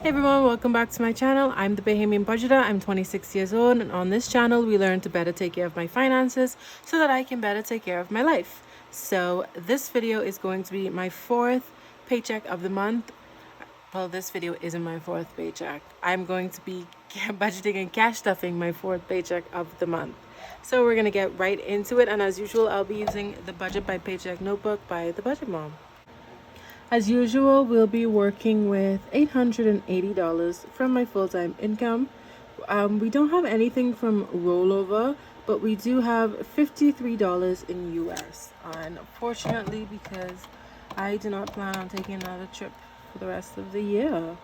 Hey everyone, welcome back to my channel. I'm the Bahamian Budgeter. I'm 26 years old, and on this channel we learn to better take care of my finances so that I can better take care of my life. So this video is going to be my fourth paycheck of the month. Well, this video isn't my fourth paycheck. I'm going to be budgeting and cash stuffing my fourth paycheck of the month. So we're gonna get right into it, and as usual, I'll be using the Budget by Paycheck notebook by the Budget Mom. As usual, we'll be working with $880 from my full-time income. We don't have anything from rollover, but we do have $53 in US. Unfortunately, because I do not plan on taking another trip for the rest of the year.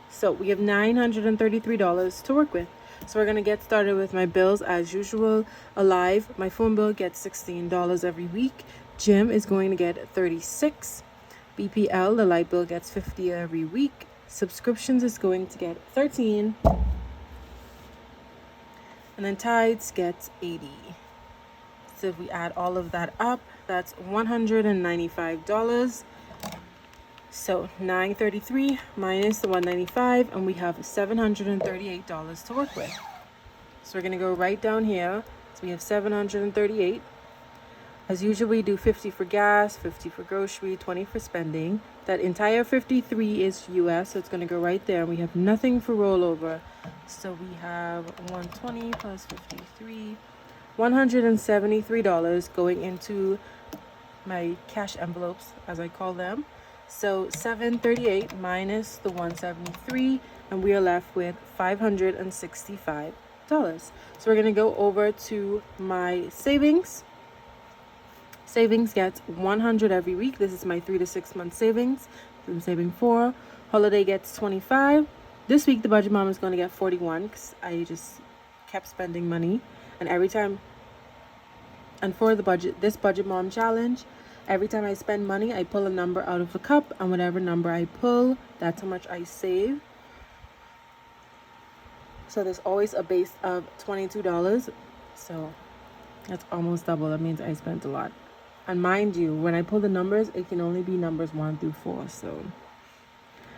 So we have $933 to work with. So we're going to get started with my bills as usual. Alive, my phone bill gets $16 every week. Gym is going to get $36. BPL, the light bill, gets $50 every week. Subscriptions is going to get $13. And then tides gets $80. So if we add all of that up, that's $195. So $933 minus the $195, and we have $738 to work with. So we're going to go right down here. So we have $738. As usual, we do 50 for gas, 50 for grocery, 20 for spending. That entire 53 is US, so it's going to go right there. And we have nothing for rollover. So we have 120 plus 53, $173 going into my cash envelopes, as I call them. So 738 minus the 173, and we are left with $565. So we're going to go over to my savings. Savings gets $100 every week. This is my 3 to 6 month savings. I'm saving $4. Holiday gets $25. This week the Budget Mom is going to get $41 because I just kept spending money. And every time, and for this Budget Mom challenge, every time I spend money, I pull a number out of the cup, and whatever number I pull, that's how much I save. So there's always a base of $22. So that's almost double. That means I spent a lot. And mind you, when I pull the numbers, it can only be numbers 1 through 4. So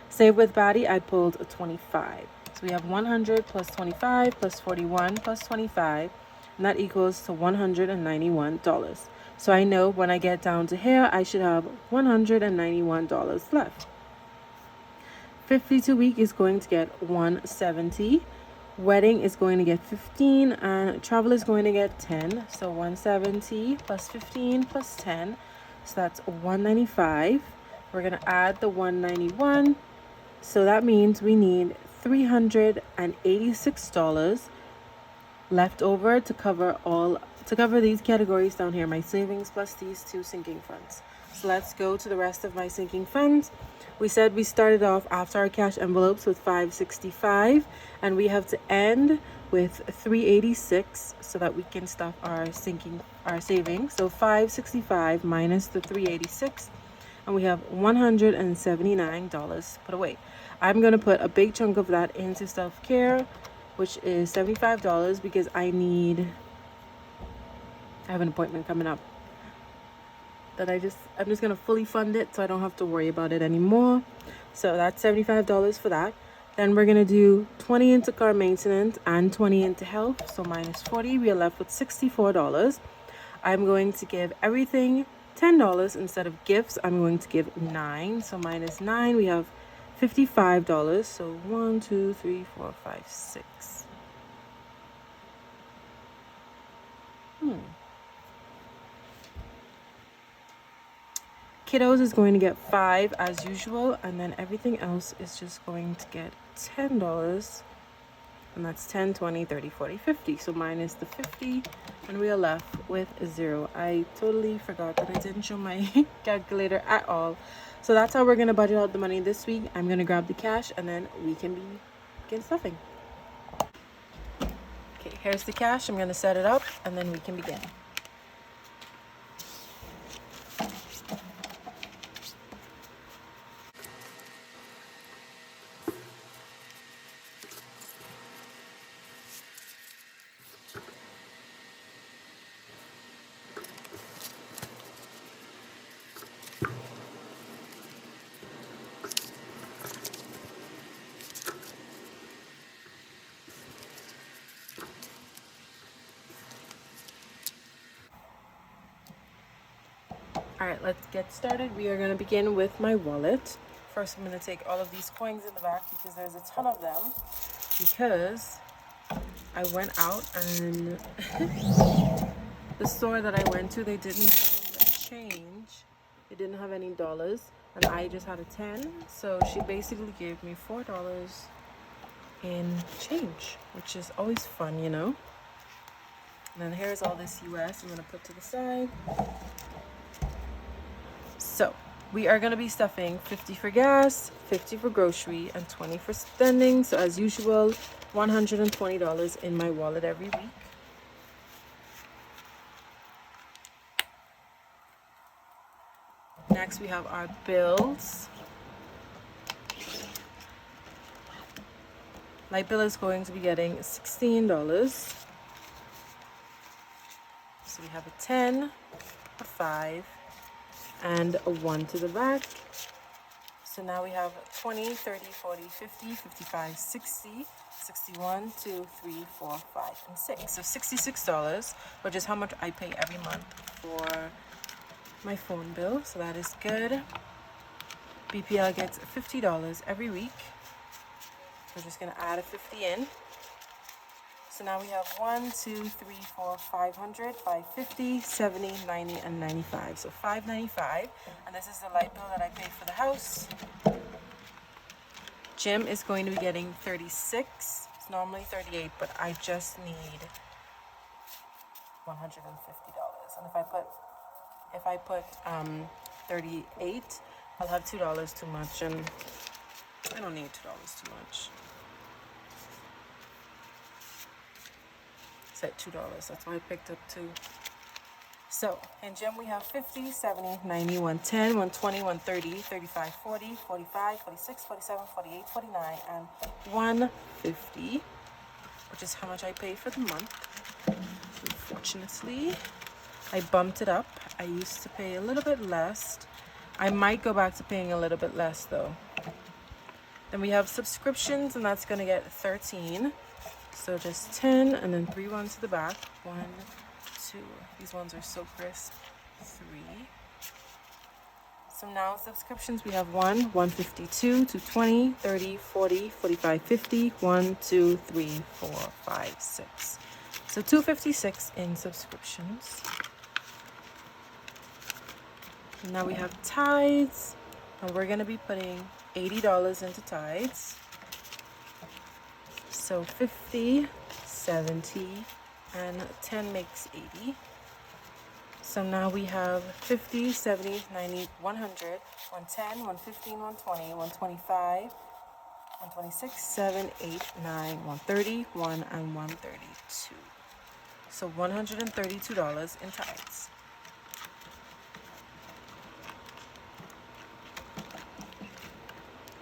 save with baddie, I pulled a 25. So we have 100 plus 25 plus 41 plus 25, and that equals to $191. So I know when I get down to here, I should have $191 left. 52 week is going to get $170. Wedding is going to get 15, and travel is going to get 10. So 170 plus 15 plus 10. So that's 195. We're going to add the 191. So that means we need $386 left over to cover these categories down here, my savings plus these two sinking funds. So let's go to the rest of my sinking funds. We said we started off after our cash envelopes with $565, and we have to end with $386 so that we can stuff our savings. So $565 minus the $386, and we have $179 put away. I'm going to put a big chunk of that into self-care, which is $75, because I have an appointment coming up that I'm just going to fully fund it so I don't have to worry about it anymore. So that's $75 for that. Then we're going to do 20 into car maintenance and 20 into health. So minus 40, we are left with $64. I'm going to give everything $10 instead of gifts. I'm going to give 9. So minus 9, we have $55. So 1, 2, 3, 4, 5, 6. Kiddos is going to get 5 as usual, and then everything else is just going to get $10, and that's 10, 20, 30, 40, 50. So minus the 50, and we are left with 0. I totally forgot that I didn't show my calculator at all. So that's how we're going to budget out the money this week. I'm going to grab the cash, and then we can begin stuffing. Okay, here's the cash. I'm going to set it up, and then we can begin. right, let's get started. We are going to begin with my wallet. First, I'm going to take all of these coins in the back because there's a ton of them. Because I went out and the store that I went to, they didn't have change. They didn't have any dollars, and I just had a 10. So she basically gave me $4 in change, which is always fun, you know. And then here's all this US I'm going to put to the side. So we are going to be stuffing 50 for gas, 50 for grocery, and 20 for spending. So as usual, $120 in my wallet every week. Next we have our bills. Light bill is going to be getting $16. So we have a 10, a 5, and a 1 to the back. So now we have 20, 30, 40, 50, 55, 60, 61, 2, 3, 4, 5, and 6. So $66, which is how much I pay every month for my phone bill. So that is good. BPL gets $50 every week. We're just going to add a 50 in. So now we have 1, 2, 3, 4, 500, 550, 70, 90, and 95. So $5.95. And this is the light bill that I pay for the house. Gym is going to be getting $36. It's normally $38, but I just need $150. And if I put 38, I'll have $2 too much, and I don't need $2 too much. At $2, that's why I picked up 2. So in gym we have 50, 70, 90, 110, 120, 130, 35, 40, 45, 46, 47, 48, 49, and 150, which is how much I pay for the month. Unfortunately, I bumped it up. I used to pay a little bit less. I might go back to paying a little bit less though. Then we have subscriptions, and that's going to get 13. So just 10, and then 3 ones to the back. 1, 2. These ones are so crisp. 3. So now subscriptions, we have 1, 152, 220, 30, 40, 45, 50, 1, 2, 3, 4, 5, 6. So $256 in subscriptions. And now we have tithes, and we're going to be putting $80 into tithes. So 50, 70, and 10 makes 80. So now we have 50, 70, 90, 100, 110, 115, 120, 125, 126, 7, 8, 9, 130, 1, and 132. So $132 in tithes.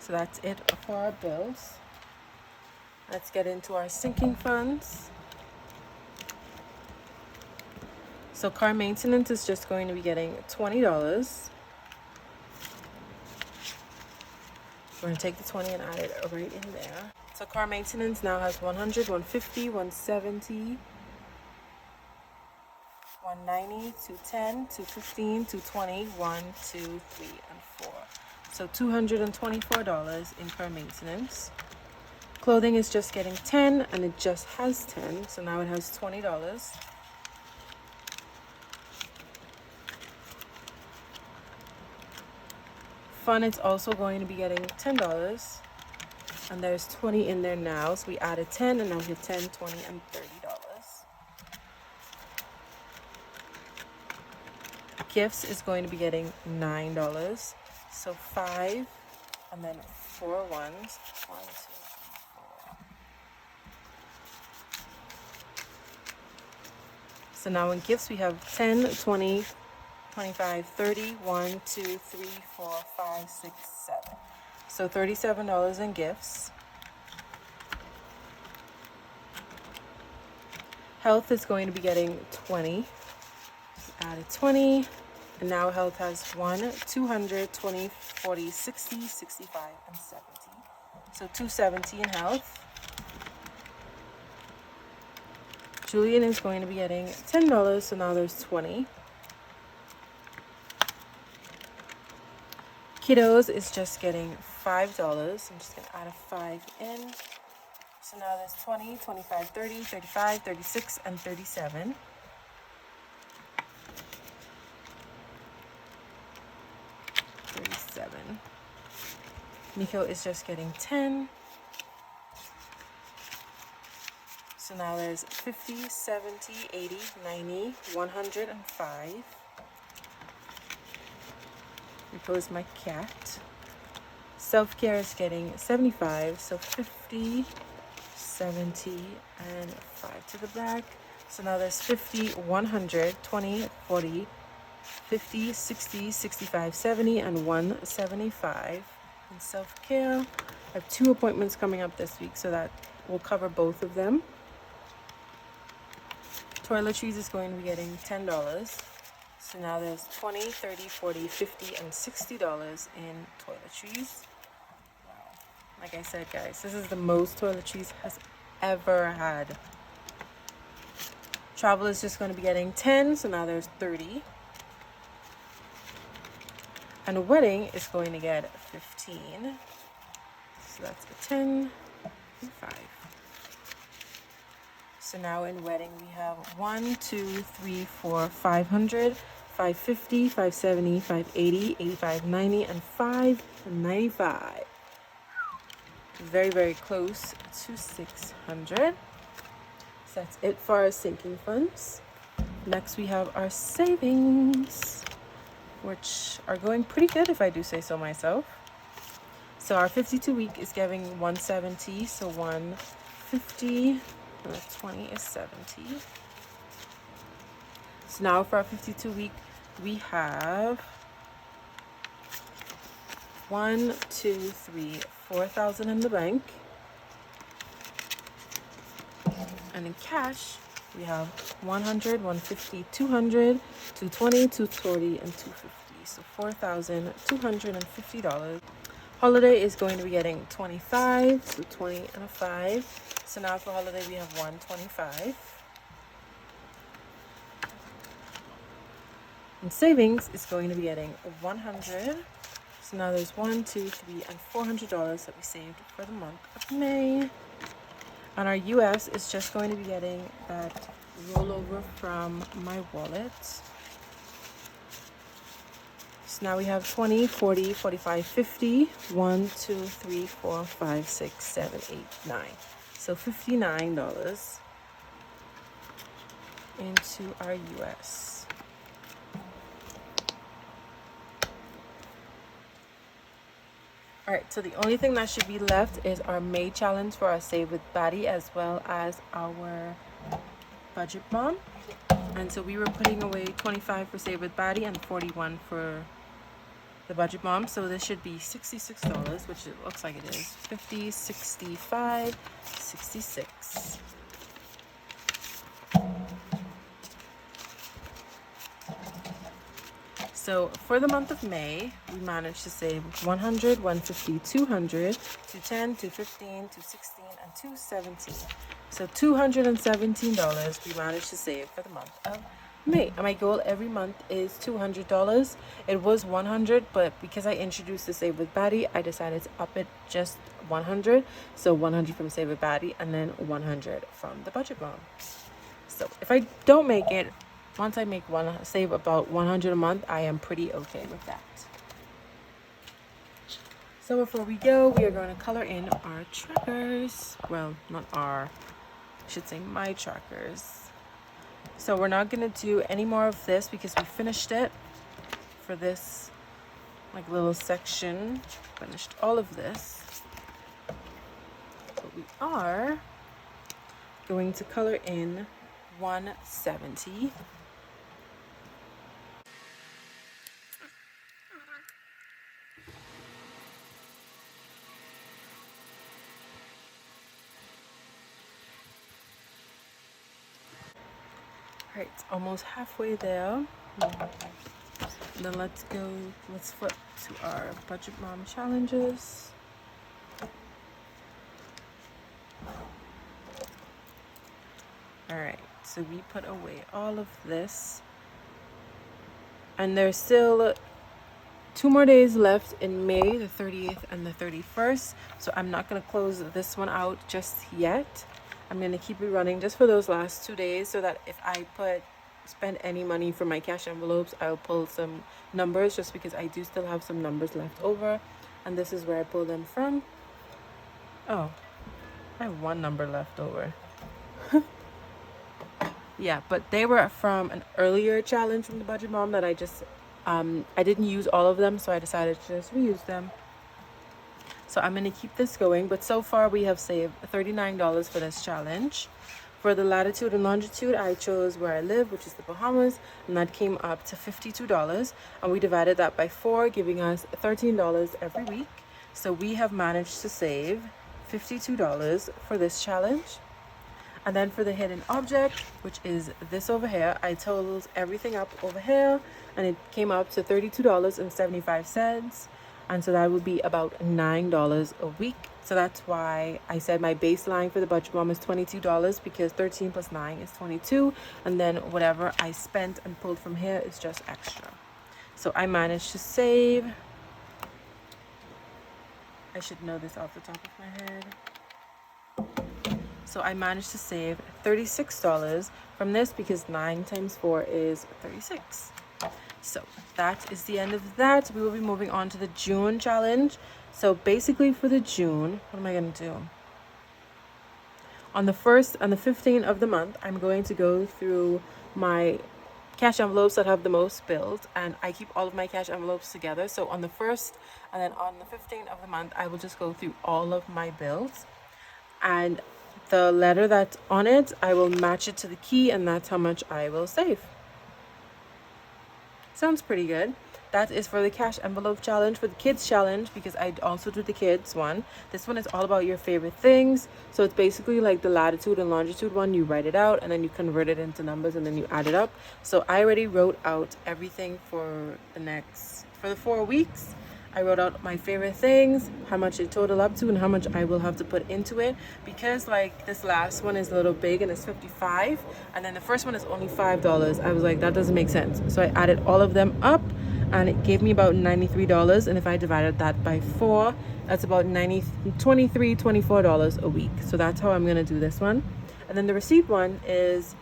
So that's it for our bills. Let's get into our sinking funds. So car maintenance is just going to be getting $20. We're going to take the 20 and add it right in there. So car maintenance now has 100, 150, 170, 190, 210, 215, 220, 1, 2, 3, and 4. So $224 in car maintenance. Clothing is just getting 10, and it just has 10, so now it has $20. Fun is also going to be getting $10, and there's 20 in there now, so we added 10, and now we have 10, 20, and $30. Gifts is going to be getting $9, so 5, and then 4 ones. 1, 2, 3, 4. So now in gifts we have 10, 20, 25, 30, 1, 2, 3, 4, 5, 6, 7. So $37 in gifts. Health is going to be getting 20. Just added 20. And now health has 1, 200, 20, 40, 60, 65, and 70. So $270 in health. Julian is going to be getting $10, so now there's 20. Kiddos is just getting $5. I'm just gonna add a 5 in. So now there's 20, 25, 30, 35, 36, and 37. Nico is just getting 10. So now there's 50, 70, 80, 90, 105. Nico is my cat. Self-care is getting 75. So 50, 70, and 5 to the back. So now there's 50, 100, 20, 40, 50, 60, 65, 70, and 175. And self-care, I have 2 appointments coming up this week, so that will cover both of them. Toiletries is going to be getting $10. So now there's 20, 30, 40, 50, and $60 in toiletries. Wow. Like I said, guys, this is the most toiletries has ever had. Travel is just going to be getting 10, so now there's 30. And a wedding is going to get 15. So that's a 10 and 5. So now in wedding we have 1, 2, 3, 4, 500, 550, 570, 580, 85, 90, and 595. Very, very close to 600. So that's it for our sinking funds. Next we have our savings, which are going pretty good if I do say so myself. So our 52 week is giving 170, so 150, and the 20 is 70. So now for our 52 week, we have 1, 2, 3, 4,000 in the bank. And in cash, we have 100, 150, 200, 220, 240, and 250. So $4,250. Holiday is going to be getting 25, so 20 and a 5. So now for holiday we have 125. And savings is going to be getting 100. So now there's 1, 2, 3, and $400 that we saved for the month of May. And our US is just going to be getting that rollover from my wallet. So now we have 20, 40, 45, 50, 1, 2, 3, 4, 5, 6, 7, 8, 9. So $59 into our US. All right, so the only thing that should be left is our May challenge for our Save with Baddie, as well as our budget bomb. And so we were putting away 25 for Save with Baddie and 41 for the budget bomb. So this should be $66, which it looks like it is. 50, 65, 66. So for the month of May, we managed to save 100, 150, 200, 210, 215, 216, and 217. So $217 we managed to save for the month of May. And my goal every month is $200. It was 100, but because I introduced the Save with Baddie, I decided to up it just 100. So 100 from Save with Baddie and then 100 from the budget bomb. So if I don't make it, once I make save about 100 a month, I am pretty okay with that. So before we go, we are going to color in our trackers. Well, not our, I should say my trackers. So we're not going to do any more of this because we finished it for this like little section. Finished all of this. But we are going to color in 170. All right, it's almost halfway there. Then let's flip to our budget mom challenges. All right, so we put away all of this, and there's still 2 more days left in May, the 30th and the 31st. So I'm not going to close this one out just yet. I'm going to keep it running just for those last 2 days, so that if I spend any money from my cash envelopes, I'll pull some numbers, just because I do still have some numbers left over. And this is where I pull them from. Oh, I have one number left over. Yeah, but they were from an earlier challenge from the Budget Mom that I didn't use all of them, so I decided to just reuse them. So I'm going to keep this going, but so far we have saved $39 for this challenge. For the latitude and longitude, I chose where I live, which is the Bahamas, and that came up to $52, and we divided that by 4, giving us $13 every week. So we have managed to save $52 for this challenge. And then for the hidden object, which is this over here, I totaled everything up over here, and it came up to $32.75. And so that would be about $9 a week. So that's why I said my baseline for the Budget Mom is $22, because 13 plus 9 is 22. And then whatever I spent and pulled from here is just extra. So I managed to save, I should know this off the top of my head. So I managed to save $36 from this, because 9 times 4 is 36. So that is the end of that. We will be moving on to the June challenge. So basically for the June, what am I going to do? On the 1st and the 15th of the month, I'm going to go through my cash envelopes that have the most bills, and I keep all of my cash envelopes together. So on the 1st and then on the 15th of the month, I will just go through all of my bills, and the letter that's on it, I will match it to the key, and that's how much I will save. Sounds pretty good. That is for the cash envelope challenge. For the kids challenge, because I also do the kids one, this one is all about your favorite things. So it's basically like the latitude and longitude one. You write it out and then you convert it into numbers and then you add it up. So I already wrote out everything for the 4 weeks. I wrote out my favorite things, how much it total up to, and how much I will have to put into it, because like this last one is a little big and it's $55, and then the first one is only $5. I was like, that doesn't make sense. So I added all of them up, and it gave me about $93. And if I divided that by 4, that's about $24 a week. So that's how I'm gonna do this one. And then the receipt one is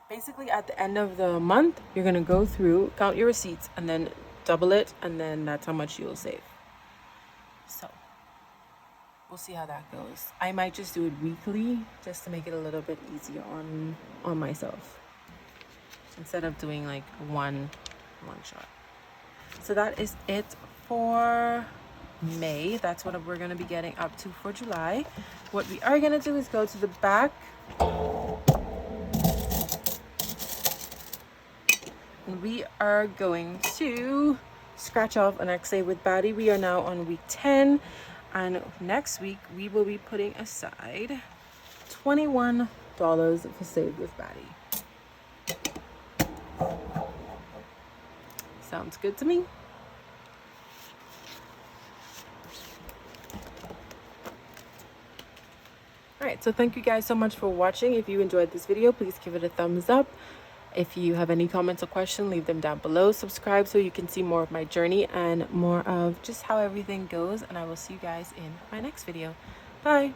basically at the end of the month, you're going to go through, count your receipts, and then double it, and then that's how much you'll save. So we'll see how that goes. I might just do it weekly, just to make it a little bit easier on myself, instead of doing like one shot. So that is it for May. That's what we're going to be getting up to for July. What we are going to do is go to the back. We are going to scratch off an XA with Baddie. We are now on week 10, and next week we will be putting aside $21 for Save with Baddie. Sounds good to me. Alright, so thank you guys so much for watching. If you enjoyed this video, please give it a thumbs up. If you have any comments or questions, leave them down below. Subscribe so you can see more of my journey and more of just how everything goes. And I will see you guys in my next video. Bye.